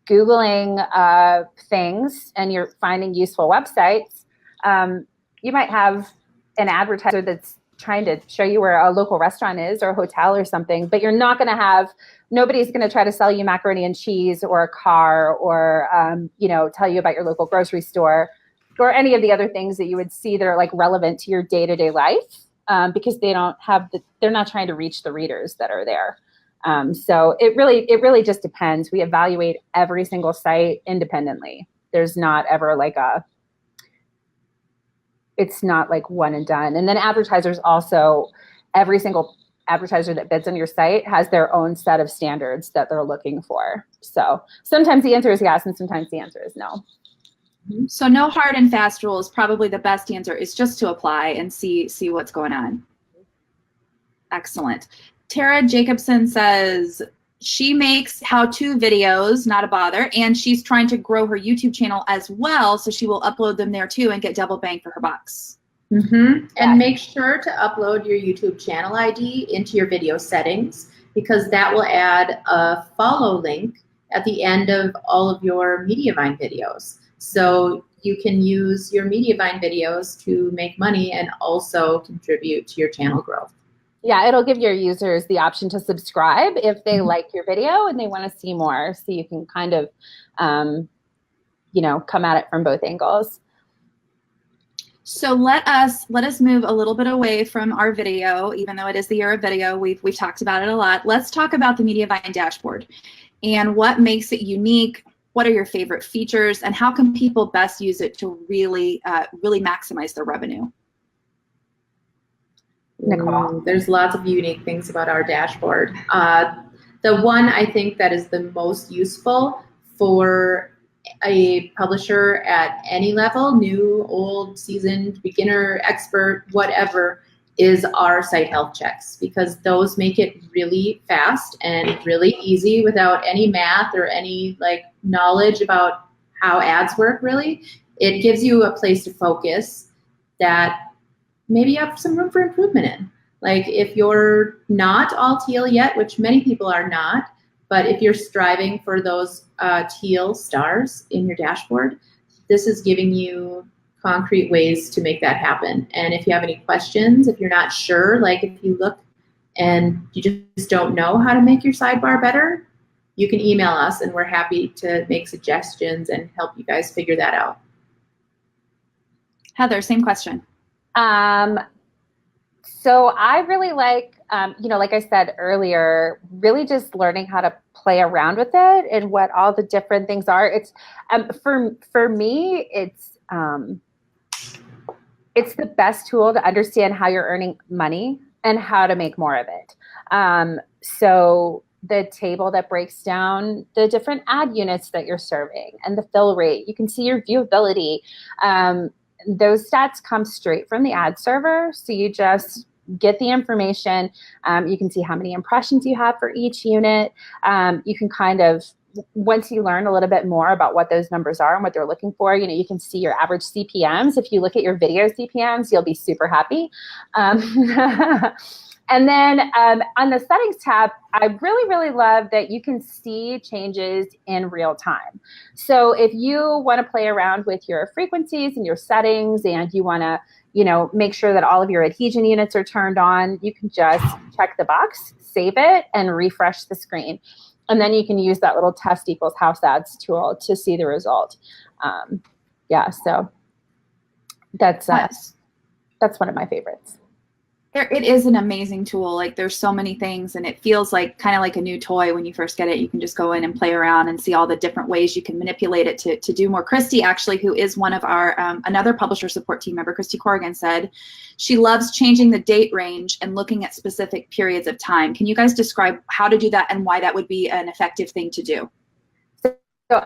Googling things and you're finding useful websites, you might have an advertiser that's trying to show you where a local restaurant is or a hotel or something, but you're not going to have, nobody's going to try to sell you macaroni and cheese or a car or, tell you about your local grocery store or any of the other things that you would see that are like relevant to your day-to-day life because they're not trying to reach the readers that are there. So it really just depends. We evaluate every single site independently. There's not ever it's not like one and done. And then advertisers also, every single advertiser that bids on your site has their own set of standards that they're looking for. So sometimes the answer is yes, and sometimes the answer is no. So no hard and fast rules. Probably the best answer is just to apply and see what's going on. Excellent. Tara Jacobson says she makes how-to videos, not a bother, and she's trying to grow her YouTube channel as well, so she will upload them there too and get double bang for her bucks. And make sure to upload your YouTube channel ID into your video settings because that will add a follow link at the end of all of your Mediavine videos. So you can use your Mediavine videos to make money and also contribute to your channel growth. Yeah, it'll give your users the option to subscribe if they like your video and they want to see more. So you can kind of, come at it from both angles. So let us move a little bit away from our video, even though it is the year of video. We've talked about it a lot. Let's talk about the Mediavine dashboard and what makes it unique. What are your favorite features, and how can people best use it to really maximize their revenue? Nicole. There's lots of unique things about our dashboard. The one I think that is the most useful for a publisher at any level, new, old, seasoned, beginner, expert, whatever, is our site health checks, because those make it really fast and really easy without any math or any like knowledge about how ads work. Really, it gives you a place to focus that maybe you have some room for improvement in. Like if you're not all teal yet, which many people are not, but if you're striving for those teal stars in your dashboard, this is giving you concrete ways to make that happen. And if you have any questions, if you're not sure, like if you look and you just don't know how to make your sidebar better, you can email us and we're happy to make suggestions and help you guys figure that out. Heather, same question. So I really like, like I said earlier, really just learning how to play around with it and what all the different things are. It's for me, it's the best tool to understand how you're earning money and how to make more of it. So the table that breaks down the different ad units that you're serving and the fill rate, you can see your viewability. Those stats come straight from the ad server. So you just get the information. You can see how many impressions you have for each unit. You can kind of, once you learn a little bit more about what those numbers are and what they're looking for, you can see your average CPMs. If you look at your video CPMs, you'll be super happy. And then on the settings tab, I really, really love that you can see changes in real time. So if you want to play around with your frequencies and your settings and you want to, make sure that all of your adhesion units are turned on, you can just check the box, save it, and refresh the screen. And then you can use that little test equals house ads tool to see the result. So that's one of my favorites. It is an amazing tool. Like there's so many things, and it feels like kind of like a new toy when you first get it. You can just go in and play around and see all the different ways you can manipulate it to do more. Christy, actually, who is one of our another publisher support team member, Christy Corrigan, said she loves changing the date range and looking at specific periods of time. Can you guys describe how to do that and why that would be an effective thing to do? So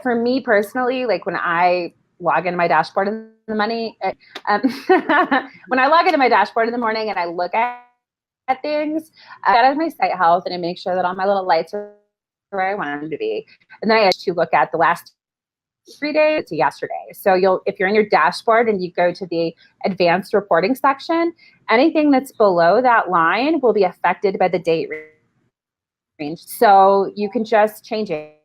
for me personally, like when I log into my dashboard in the money, when I log into my dashboard in the morning and I look at things, I get out of my site health and I make sure that all my little lights are where I want them to be. And then I actually look at the last 3 days to yesterday. So if you're in your dashboard and you go to the advanced reporting section, anything that's below that line will be affected by the date range. So you can just change it.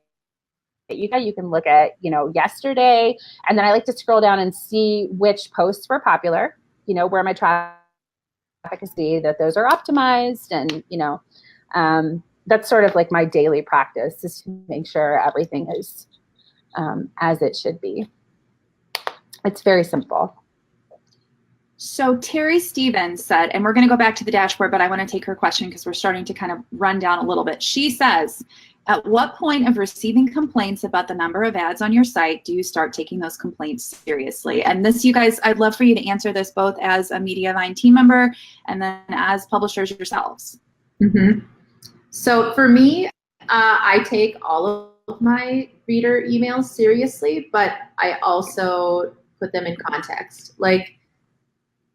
You can look at, yesterday, and then I like to scroll down and see which posts were popular, where my traffic is, see that those are optimized, and, that's sort of like my daily practice, is to make sure everything is as it should be. It's very simple. So Terry Stevens said, and we're going to go back to the dashboard, but I want to take her question because we're starting to kind of run down a little bit. She says, at what point of receiving complaints about the number of ads on your site do you start taking those complaints seriously? And this, you guys, I'd love for you to answer this both as a Mediavine team member and then as publishers yourselves. Mm-hmm. So for me, I take all of my reader emails seriously, but I also put them in context. Like,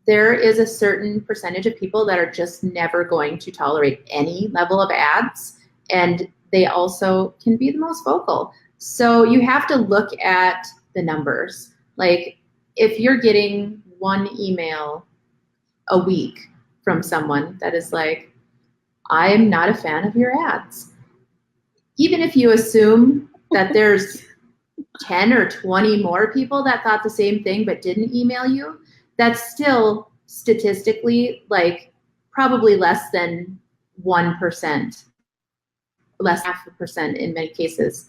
there is a certain percentage of people that are just never going to tolerate any level of ads, and they also can be the most vocal. So you have to look at the numbers. Like, if you're getting one email a week from someone that is like, I am not a fan of your ads, even if you assume that there's 10 or 20 more people that thought the same thing but didn't email you, that's still statistically like probably less than 1%, less than 0.5% in many cases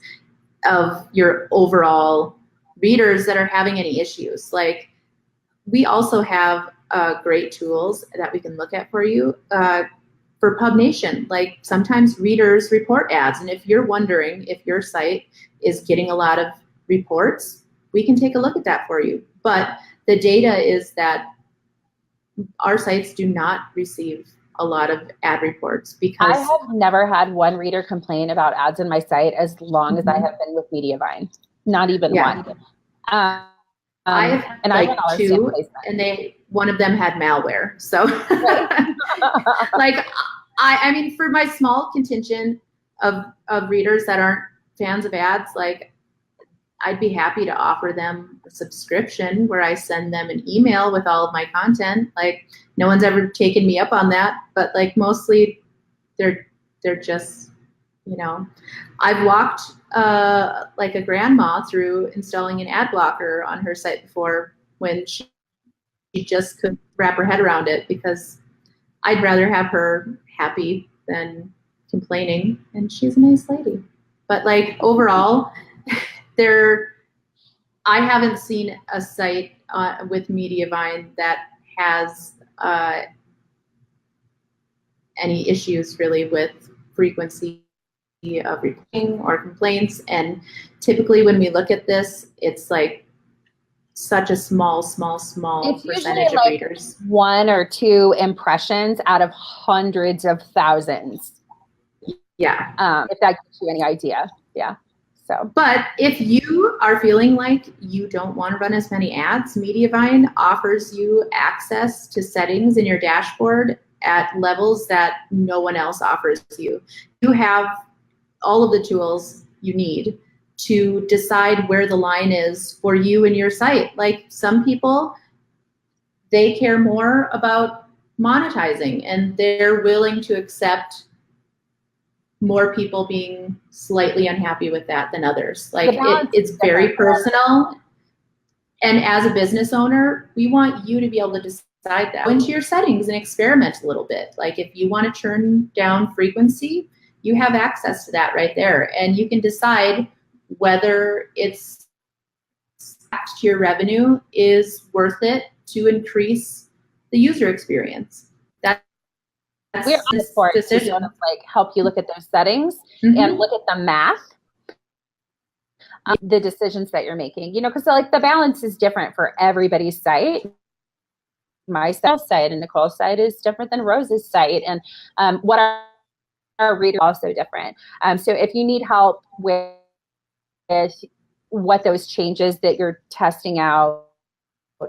of your overall readers that are having any issues. Like, we also have great tools that we can look at for you for Pub Nation. Like sometimes readers report ads, and if you're wondering if your site is getting a lot of reports, we can take a look at that for you. But the data is that our sites do not receive a lot of ad reports because I have never had one reader complain about ads in my site as long as I have been with Mediavine. Not even one. I have and like I two, and one of them had malware. So like, I mean, for my small contingent of readers that aren't fans of ads, like I'd be happy to offer them a subscription where I send them an email with all of my content. Like no one's ever taken me up on that, but like mostly they're just, you know, I've walked like a grandma through installing an ad blocker on her site before when she just couldn't wrap her head around it, because I'd rather have her happy than complaining, and she's a nice lady. But like overall, I haven't seen a site with Mediavine that has any issues really with frequency of reporting or complaints. And typically when we look at this, it's like such a small percentage of readers. 1 or 2 impressions out of hundreds of thousands. Yeah. If that gives you any idea. Yeah. So. But if you are feeling like you don't want to run as many ads, Mediavine offers you access to settings in your dashboard at levels that no one else offers you. You have all of the tools you need to decide where the line is for you and your site. Like some people, they care more about monetizing and they're willing to accept more people being slightly unhappy with that than others. Like it's very personal. And as a business owner, we want you to be able to decide that. Go into your settings and experiment a little bit. Like if you want to turn down frequency, you have access to that right there. And you can decide whether it's to your revenue is worth it to increase the user experience. We're on the court to sort of like help you look at those settings and look at the math, the decisions that you're making. You know, because like the balance is different for everybody's site. My site and Nicole's site is different than Rose's site, and what our readers are also different. So if you need help with what those changes that you're testing out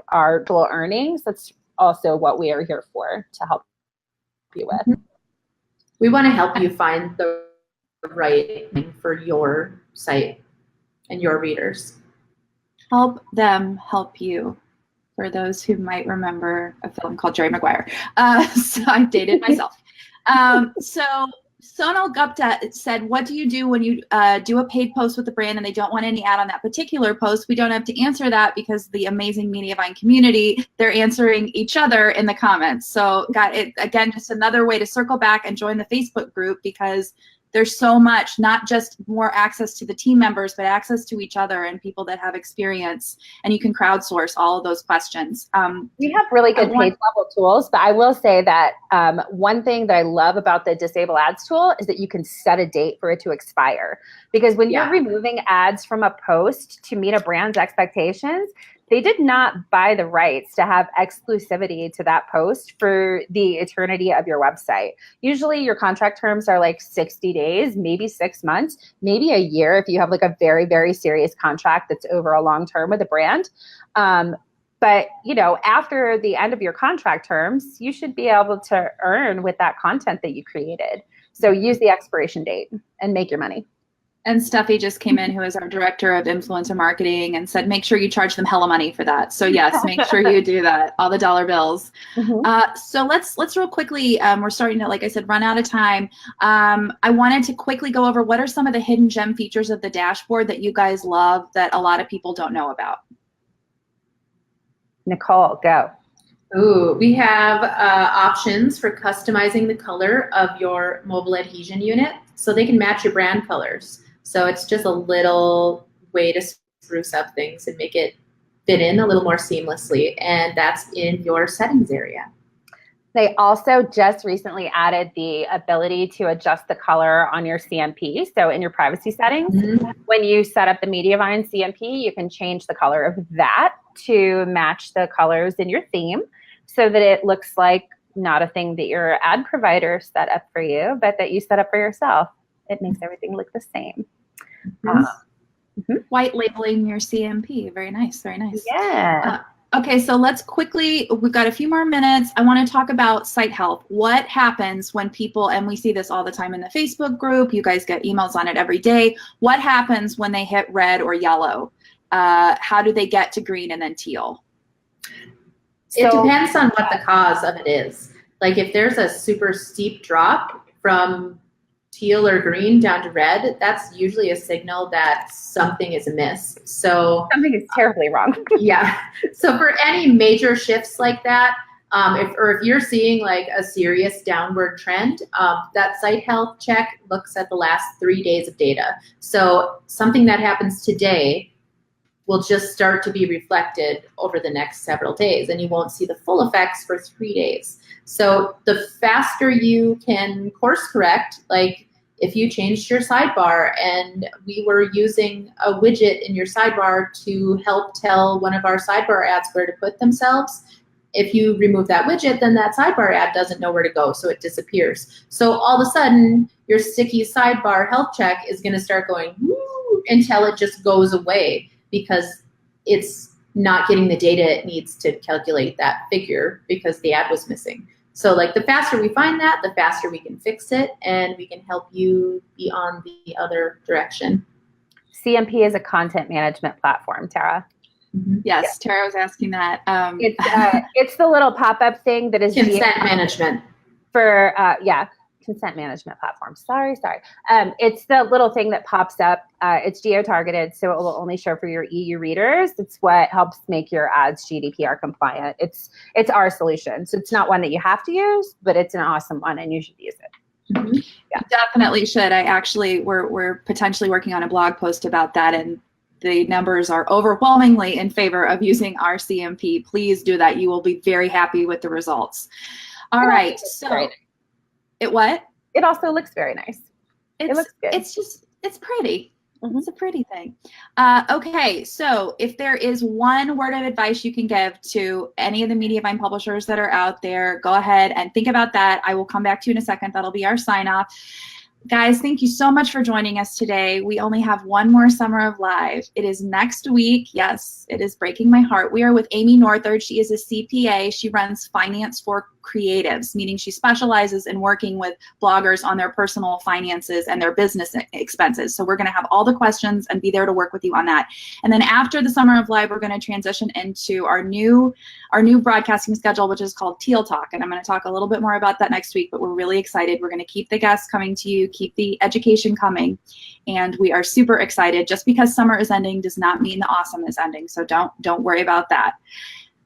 are total earnings, that's also what we are here for, to help you with. We want to help you find the right thing for your site and your readers. Help them help you. For those who might remember a film called Jerry Maguire. So I dated myself. So Sonal Gupta said, what do you do when you do a paid post with a brand and they don't want any ad on that particular post? We don't have to answer that because the amazing Mediavine community, they're answering each other in the comments. So got it again, just another way to circle back and join the Facebook group, because there's so much, not just more access to the team members, but access to each other and people that have experience, and you can crowdsource all of those questions. We have really good page level tools, but I will say that one thing that I love about the Disable Ads tool is that you can set a date for it to expire. Because when you're removing ads from a post to meet a brand's expectations, they did not buy the rights to have exclusivity to that post for the eternity of your website. Usually your contract terms are like 60 days, maybe 6 months, maybe a year if you have like a very, very serious contract that's over a long term with a brand. But you know, after the end of your contract terms, you should be able to earn with that content that you created. So use the expiration date and make your money. And Steffi just came in, who is our director of influencer marketing, and said, make sure you charge them hella money for that. So yes, make sure you do that, all the dollar bills. So let's real quickly, we're starting to, like I said, run out of time. I wanted to quickly go over what are some of the hidden gem features of the dashboard that you guys love that a lot of people don't know about. Nicole, go. Ooh, we have options for customizing the color of your mobile adhesion unit so they can match your brand colors. So it's just a little way to spruce up things and make it fit in a little more seamlessly, and that's in your settings area. They also just recently added the ability to adjust the color on your CMP. So in your privacy settings, when you set up the Mediavine CMP, you can change the color of that to match the colors in your theme so that it looks like not a thing that your ad provider set up for you, but that you set up for yourself. It makes everything look the same. White labeling your CMP. Very nice. Very nice. Yeah. Okay, so let's quickly, we've got a few more minutes. I want to talk about site health. What happens when people, and we see this all the time in the Facebook group, you guys get emails on it every day. What happens when they hit red or yellow? How do they get to green and then teal? It depends on what the cause of it is. Like if there's a super steep drop from teal or green down to red, that's usually a signal that something is amiss. So something is terribly wrong. Yeah. So for any major shifts like that, if you're seeing like a serious downward trend, that site health check looks at the last 3 days of data. So something that happens today will just start to be reflected over the next several days, and you won't see the full effects for 3 days. So the faster you can course correct, like if you changed your sidebar and we were using a widget in your sidebar to help tell one of our sidebar ads where to put themselves, if you remove that widget, then that sidebar ad doesn't know where to go, so it disappears. So all of a sudden, your sticky sidebar health check is going to start going woo until it just goes away because it's not getting the data it needs to calculate that figure because the ad was missing. So like the faster we find that, the faster we can fix it, and we can help you be on the other direction. CMP is a content management platform, Tara. Yes, Tara was asking that. It's the little pop-up thing that is consent management for consent management platform. Sorry. It's the little thing that pops up. It's geo-targeted, so it will only show for your EU readers. It's what helps make your ads GDPR compliant. It's our solution. So it's not one that you have to use, but it's an awesome one, and you should use it. Yeah, you definitely should. We're potentially working on a blog post about that, and the numbers are overwhelmingly in favor of using our CMP. Please do that. You will be very happy with the results. All right. So it what? It also looks very nice. It looks good. It's pretty. It's a pretty thing. Okay, so if there is one word of advice you can give to any of the Mediavine publishers that are out there, go ahead and think about that. I will come back to you in a second. That'll be our sign off. Guys, thank you so much for joining us today. We only have one more summer of live. It is next week. Yes, it is breaking my heart. We are with Amy Northard. She is a CPA. She runs finance for creatives, meaning she specializes in working with bloggers on their personal finances and their business expenses. So we're going to have all the questions and be there to work with you on that. And then after the summer of live, we're going to transition into our new broadcasting schedule, which is called Teal Talk. And I'm going to talk a little bit more about that next week, but we're really excited. We're going to keep the guests coming to you, keep the education coming, and we are super excited. Just because summer is ending does not mean the awesome is ending. So don't worry about that.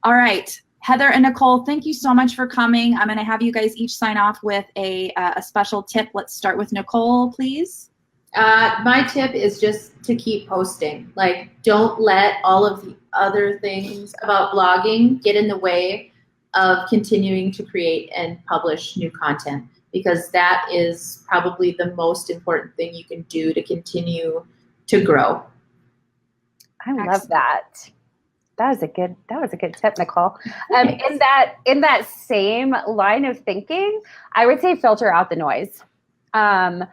All right. Heather and Nicole, thank you so much for coming. I'm going to have you guys each sign off with a special tip. Let's start with Nicole, please. My tip is just to keep posting. Like, don't let all of the other things about blogging get in the way of continuing to create and publish new content, because that is probably the most important thing you can do to continue to grow. I love that. That was a good tip, Nicole. In that same line of thinking, I would say filter out the noise. I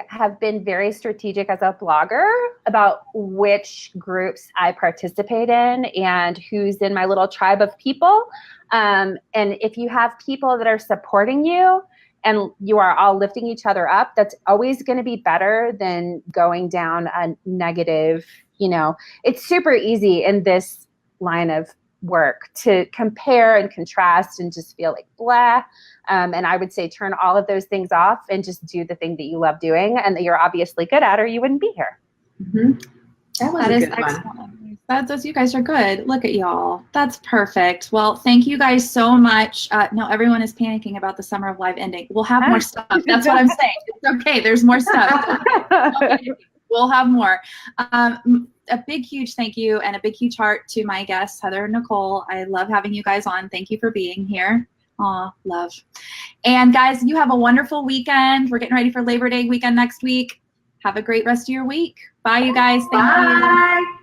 have been very strategic as a blogger about which groups I participate in and who's in my little tribe of people. And if you have people that are supporting you and you are all lifting each other up, that's always going to be better than going down a negative. It's super easy in this line of work to compare and contrast and just feel like blah. And I would say turn all of those things off and just do the thing that you love doing and that you're obviously good at, or you wouldn't be here. That was a good one. That's you guys are good. Look at y'all. That's perfect. Well, thank you guys so much. No, everyone is panicking about the Summer of Live ending. We'll have more stuff. That's what I'm saying. It's okay. There's more stuff. We'll have more. a big, huge thank you and a big, huge heart to my guests, Heather and Nicole. I love having you guys on. Thank you for being here. Aw, love. And guys, you have a wonderful weekend. We're getting ready for Labor Day weekend next week. Have a great rest of your week. Bye, you guys. Thank you. Bye.